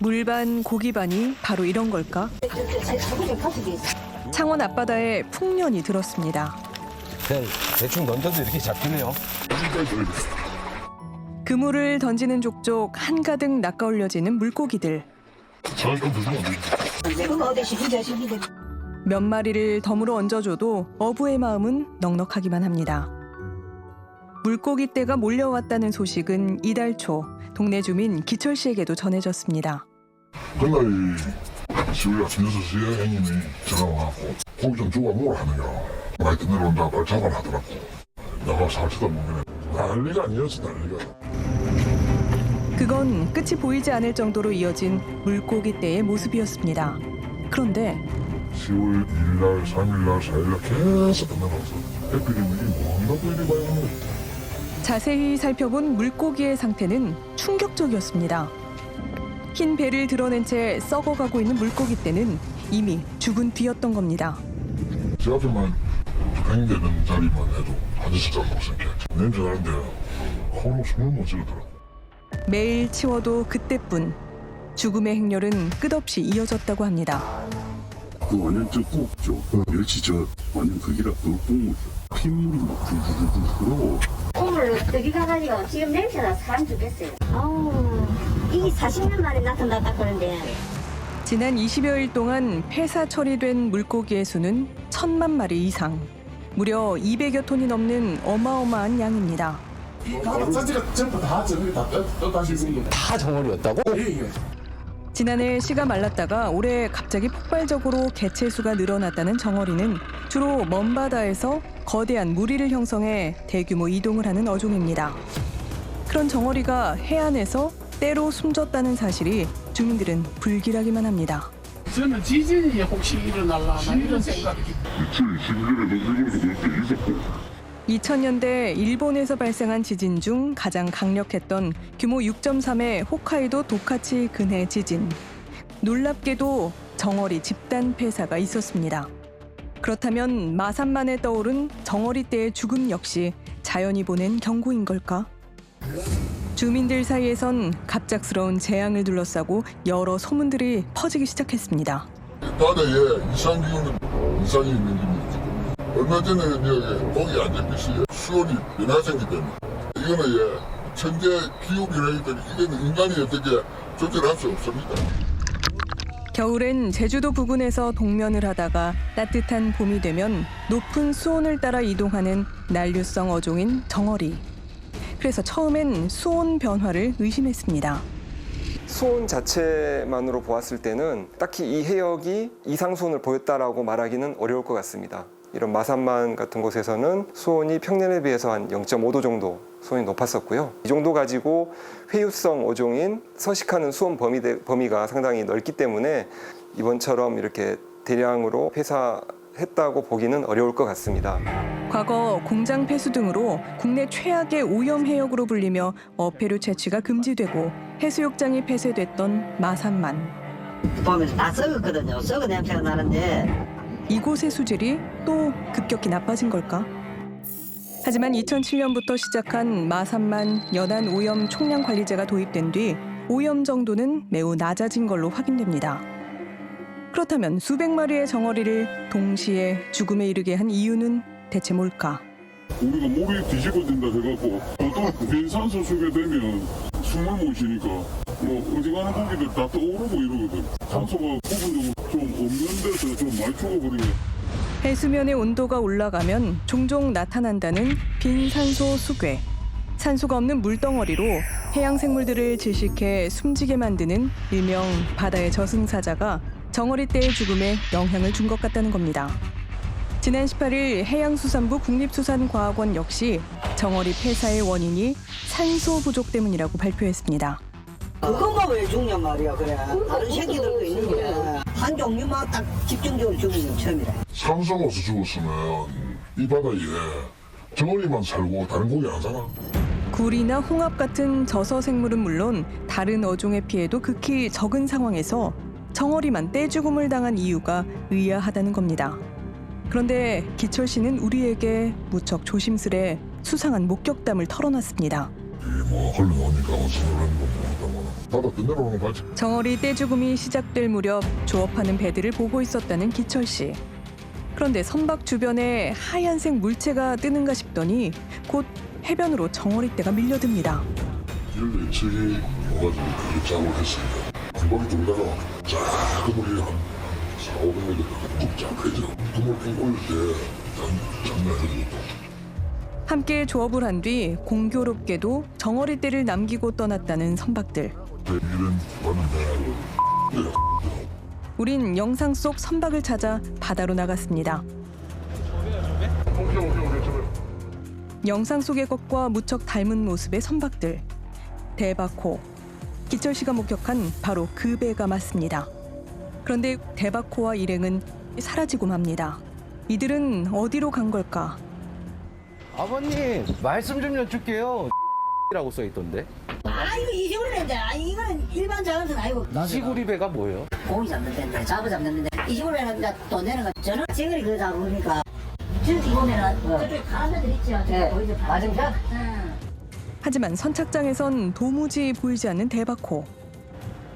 물반 고기반이 바로 이런 걸까? 창원 앞바다에 풍년이 들었습니다. 그냥 대충 던져도 이렇게 잡히네요. 그물을 던지는 족족 한가득 낚아올려지는 물고기들. 몇 마리를 덤으로 얹어줘도 어부의 마음은 넉넉하기만 합니다. 물고기 떼가 몰려왔다는 소식은 이달 초 동네 주민 기철 씨에게도 전해졌습니다. 그날 시우야 김수수 형님이 전화 와갖고 고기 좀 주고 먹으라 하는 거야. 나이트 내려온다 빨리 잡아라 하더라고. 내가 살치다 보면 난리가 아니었어 난리가. 그건 끝이 보이지 않을 정도로 이어진 물고기 떼의 모습이었습니다. 그런데 10월 2일날 3일날 4일날 계속 끝나면서 해피림이 뭔가 이리 많이 오는 거야. 자세히 살펴본 물고기의 상태는 충격적이었습니다. 흰 배를 드러낸 채 썩어가고 있는 물고기 떼는 이미 죽은 뒤였던 겁니다. 제 앞에만 횡되는 자리만 해도 아저씨 잘못 생겨. 냄새 나는데 코로 숨을 못 쉬겠더라고. 매일 치워도 그때뿐 죽음의 행렬은 끝없이 이어졌다고 합니다. 그 완전 저 꾹죠. 멸치 저 완전 거기다 꾹 핏물이 막 불불불 흐르고. 오늘 여기 가가지고 지금 냄새나 사람 죽겠어요. 아우 이게 40년 만에 나타났다 그런데. 지난 20여일 동안 폐사 처리된 물고기의 수는 1,000만 마리 이상. 무려 200여 톤이 넘는 어마어마한 양입니다. 다 정어리였다고? 지난해 씨가 말랐다가 올해 갑자기 폭발적으로 개체수가 늘어났다는 정어리는 주로 먼 바다에서 거대한 무리를 형성해 대규모 이동을 하는 어종입니다. 그런 정어리가 해안에서 때로 숨졌다는 사실이 주민들은 불길하기만 합니다. 저는 지진이 혹시 일어날라나 이런 생각이. 2012년에도 일본에서 그렇게 있었고 2000년대 일본에서 발생한 지진 중 가장 강력했던 규모 6.3의 홋카이도 도카치 근해 지진. 놀랍게도 정어리 집단 폐사가 있었습니다. 그렇다면 마산만에 떠오른 정어리 떼의 죽음 역시 자연이 보낸 경고인 걸까? 주민들 사이에선 갑작스러운 재앙을 둘러싸고 여러 소문들이 퍼지기 시작했습니다. 바다에 이상기후는 이상이 있는 겁니다. 얼마 전에 거기 안 잡혔이 수온이 변화 생기거든요. 이거는 천재 기후 변화이기 때문에 이거는 인간이 어떻게 조절할 수 없습니다. 겨울엔 제주도 부근에서 동면을 하다가 따뜻한 봄이 되면 높은 수온을 따라 이동하는 난류성 어종인 정어리. 그래서 처음엔 수온 변화를 의심했습니다. 수온 자체만으로 보았을 때는 딱히 이 해역이 이상 수온을 보였다라고 말하기는 어려울 것 같습니다. 이런 마산만 같은 곳에서는 수온이 평년에 비해서 한 0.5도 정도 수온이 높았었고요. 이 정도 가지고 회유성 어종인 서식하는 수온 범위가 상당히 넓기 때문에 이번처럼 이렇게 대량으로 폐사했다고 보기는 어려울 것 같습니다. 과거 공장 폐수 등으로 국내 최악의 오염 해역으로 불리며 어패류 채취가 금지되고 해수욕장이 폐쇄됐던 마산만. 보면서 다 썩었거든요. 썩은 냄새가 나는데. 이곳의 수질이 또 급격히 나빠진 걸까? 하지만 2007년부터 시작한 마산만 연안 오염 총량 관리제가 도입된 뒤 오염 정도는 매우 낮아진 걸로 확인됩니다. 그렇다면 수백 마리의 정어리를 동시에 죽음에 이르게 한 이유는 대체 뭘까? 우리가 목이 뒤집어진다 해갖고 보통 비산소 수게 되면 숨을 못 쉬니까 뭐 어지간한 고기들 다 떠오르고 이러거든. 산소가 부분적으로 좀 없는 데서 좀 많이 죽어버리게. 해수면의 온도가 올라가면 종종 나타난다는 빈산소 수괴. 산소가 없는 물덩어리로 해양 생물들을 질식해 숨지게 만드는 일명 바다의 저승사자가 정어리 떼의 죽음에 영향을 준 것 같다는 겁니다. 지난 18일 해양수산부 국립수산과학원 역시 정어리 폐사의 원인이 산소 부족 때문이라고 발표했습니다. 그것만 왜 죽냐 말이야. 그래 다른 새끼들도 있는 거야. 한 종류만 딱 집중적으로 죽는 건 처음이라. 산소가 없어 죽었으면 이 바다에 정어리만 살고 다른 고기 안 살아. 굴이나 홍합 같은 저서 생물은 물론 다른 어종의 피해도 극히 적은 상황에서 정어리만 떼죽음을 당한 이유가 의아하다는 겁니다. 그런데 기철 씨는 우리에게 무척 조심스레 수상한 목격담을 털어놨습니다. 이 흘러나오니까 손을 거 바다 끝내려오는 거 같지. 정어리 떼죽음이 시작될 무렵 조업하는 배들을 보고 있었다는 기철 씨. 그런데 선박 주변에 하얀색 물체가 뜨는가 싶더니 곧 해변으로 정어리 떼가 밀려듭니다. 이런 예측이 와가지고 그게 짜고 했습니다. 금방이 돌다가 작은 물이 한 4-500m 꾹쫙해져 그물 빙 올릴 때 장난해주고 함께 조업을 한 뒤 공교롭게도 정어리 떼를 남기고 떠났다는 선박들. 이런 왔는데 우린 영상 속 선박을 찾아 바다로 나갔습니다. 영상 속의 것과 무척 닮은 모습의 선박들. 대박호. 기철 씨가 목격한 바로 그 배가 맞습니다. 그런데 대박호와 일행은 사라지고 맙니다. 이들은 어디로 간 걸까? 아버님 말씀 좀 여쭐게요. 라고 써있던데. 이거 이식으로 낸데 이거는 일반 자연은 아니고 시구리 배가 뭐예요? 고기 잡는 데인데 잡아 잡는 데인데 이식으로 해는 돈 내는 거 저는 지금이 그거 잡으니까 저기 보면은 저쪽에 파란 데들 있죠. 네. 맞은편? 하지만 선착장에선 도무지 보이지 않는 대박호.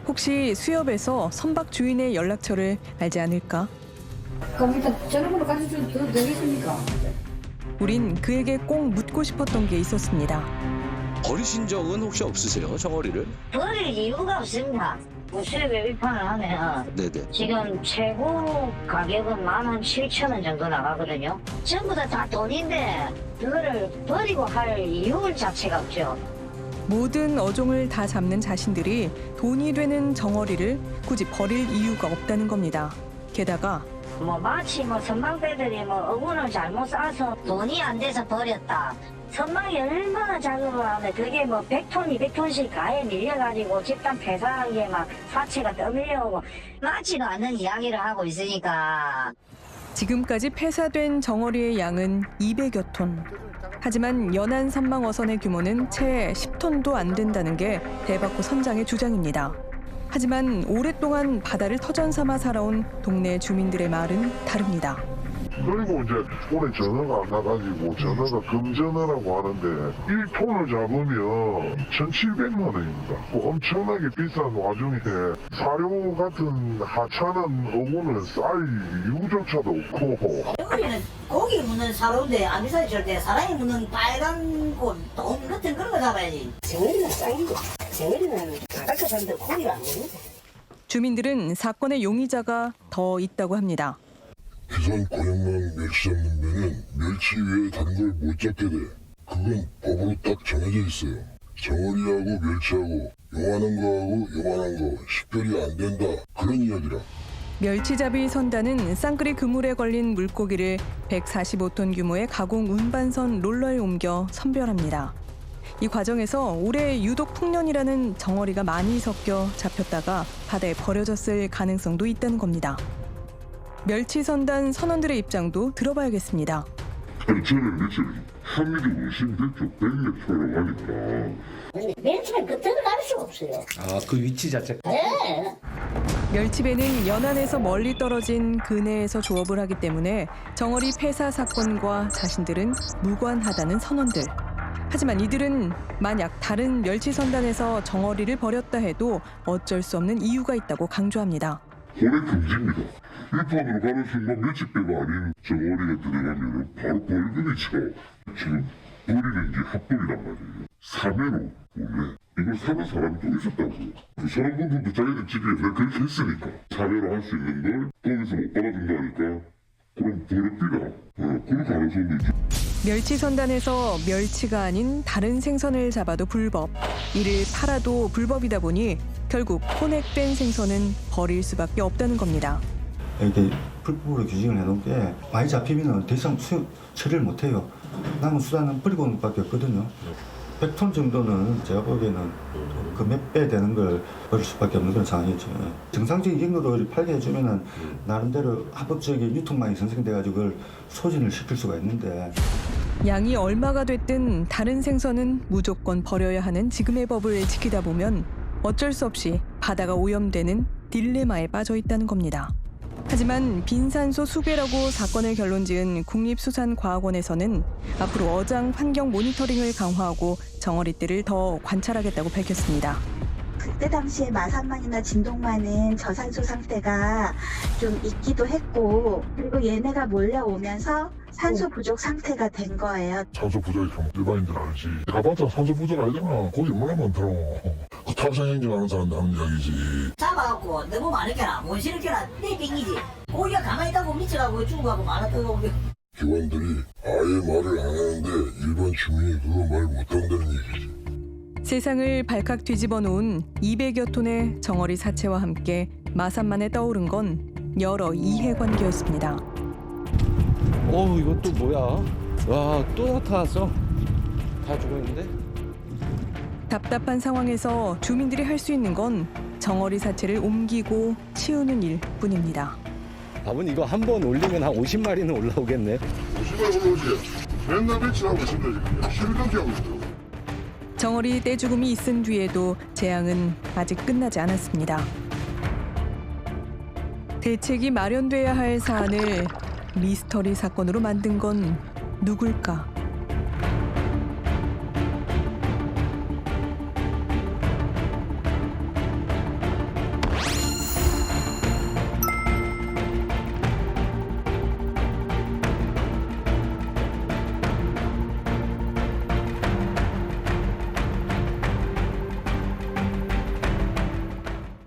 혹시 수협에서 선박 주인의 연락처를 알지 않을까? 그럼 일단 전화번호 가르쳐도 되겠습니까? 우린 그에게 꼭 묻고 싶었던 게 있었습니다. 버리신 적은 혹시 없으세요? 정어리를? 버릴 이유가 없습니다. 수협에 입항을 하면 네네. 지금 최고 가격은 17,000원 정도 나가거든요. 전부 다 돈인데 그거를 버리고 할 이유 자체가 없죠. 모든 어종을 다 잡는 자신들이 돈이 되는 정어리를 굳이 버릴 이유가 없다는 겁니다. 게다가 마치 선박배들이 어군을 잘못 싸서 돈이 안 돼서 버렸다. 선박이 얼마나 작업을 하면 그게 100톤, 200톤씩 가에 밀려가지고 집단 폐사하기에 사체가 떠밀려오고 맞지도 않는 이야기를 하고 있으니까. 지금까지 폐사된 정어리의 양은 200여 톤. 하지만 연안 선망 어선의 규모는 채 10톤도 안 된다는 게 대박호 선장의 주장입니다. 하지만 오랫동안 바다를 터전 삼아 살아온 동네 주민들의 말은 다릅니다. 그리고 이제 올해 전어가 안 나가지고 전어가 금전어라고 하는데 1톤을 잡으면 1,700만 원입니다. 엄청나게 비싼 와중에 사료 같은 하찮은 어군을 쌀 이유조차도 없고 우리는 고기 묻는 사료인데 안 비싸지 절대 사람이 묻는 빨간 돈 같은 그런 거 잡아야지. 정어리는 쌀이고 정어리는 바닷가 사람들 고기를 안 먹는데. 주민들은 사건의 용의자가 더 있다고 합니다. 기존 고형만 멸치 잡는 배는 멸치 외에 다른 걸 못 잡게 돼. 그건 법으로 딱 정해져 있어요. 정어리하고 멸치하고 요만한 거하고 요만한 거 식별이 안 된다. 그런 이야기라. 멸치잡이 선단은 쌍끌이 그물에 걸린 물고기를 145톤 규모의 가공 운반선 롤러에 옮겨 선별합니다. 이 과정에서 올해 유독 풍년이라는 정어리가 많이 섞여 잡혔다가 바다에 버려졌을 가능성도 있다는 겁니다. 멸치선단 선원들의 입장도 들어봐야겠습니다. 아니 저는 이제 합리적으로 심대쪽 100m라고 하니까 멸치는 끝을 갈 수가 없어요. 그 위치 자체. 네. 멸치배는 연안에서 멀리 떨어진 근해에서 조업을 하기 때문에 정어리 폐사 사건과 자신들은 무관하다는 선원들. 하지만 이들은 만약 다른 멸치선단에서 정어리를 버렸다 해도 어쩔 수 없는 이유가 있다고 강조합니다. 고래 금지입니다. 일본으로 가는 순간 멸치배가 아닌 정어리가 들어가면 바로 벌금이 쳐. 지금 버리는 게 합법이란 말이에요. 사매로 원래 이걸 사는 사람도 있었다고. 그 사람분들도 자기들 집에 내가 그렇게 했으니까 사매로 할 수 있는 걸 거기서 못 받아준다니까 그럼 버릇비가 그럴 가능성도 있죠. 멸치선단에서 멸치가 아닌 다른 생선을 잡아도 불법, 이를 팔아도 불법이다 보니 결국 혼액된 생선은 버릴 수밖에 없다는 겁니다. 이렇게 불법으로 규정을 해놓은 게 많이 잡히면 더 이상 수입 처리를 못해요. 남은 수단은 버리고 오는 것밖에 없거든요. 100톤 정도는 제가 보기에는 그 몇 배 되는 걸 버릴 수밖에 없는 그런 상황이죠. 정상적인 경로를 팔게 해주면은 나름대로 합법적인 유통망이 생성돼가지고 그걸 소진을 시킬 수가 있는데 양이 얼마가 됐든 다른 생선은 무조건 버려야 하는 지금의 법을 지키다 보면 어쩔 수 없이 바다가 오염되는 딜레마에 빠져 있다는 겁니다. 하지만 빈산소 수배라고 사건을 결론지은 국립수산과학원에서는 앞으로 어장 환경 모니터링을 강화하고 정어리떼를 더 관찰하겠다고 밝혔습니다. 그때 당시에 마산만이나 진동만은 저산소 상태가 좀 있기도 했고, 그리고 얘네가 몰려오면서 산소 부족 상태가 된 거예요. 산소 부족이 좀 일반인들 알지. 가봤자 산소 부족 아니잖아. 거기 얼마나 많더라. 그 탑승 행진하는 사람들 하는 이야기지. 잡아갖고 너무 많으게나 못 실을게나 내 빙이지. 고기가 가만히 있다고 미쳐가고 죽어가고 많았다고. 기관들이 아예 말을 안 하는데 일반 주민이 그거 말 못한다는 얘기지. 세상을 발칵 뒤집어 놓은 200여 톤의 정어리 사체와 함께 마산만에 떠오른 건 여러 이해관계였습니다. 이거 또 뭐야? 와, 또 나타났어. 다 죽어있는데? 답답한 상황에서 주민들이 할 수 있는 건 정어리 사체를 옮기고 치우는 일뿐입니다. 밥은 이거 한 번 올리면 한 50마리는 올라오겠네. 50마리 올라오지. 맨날 배치하고 있습니다 지금. 실감기 하고 있어. 정어리 떼죽음이 있은 뒤에도 재앙은 아직 끝나지 않았습니다. 대책이 마련돼야 할 사안을 미스터리 사건으로 만든 건 누굴까?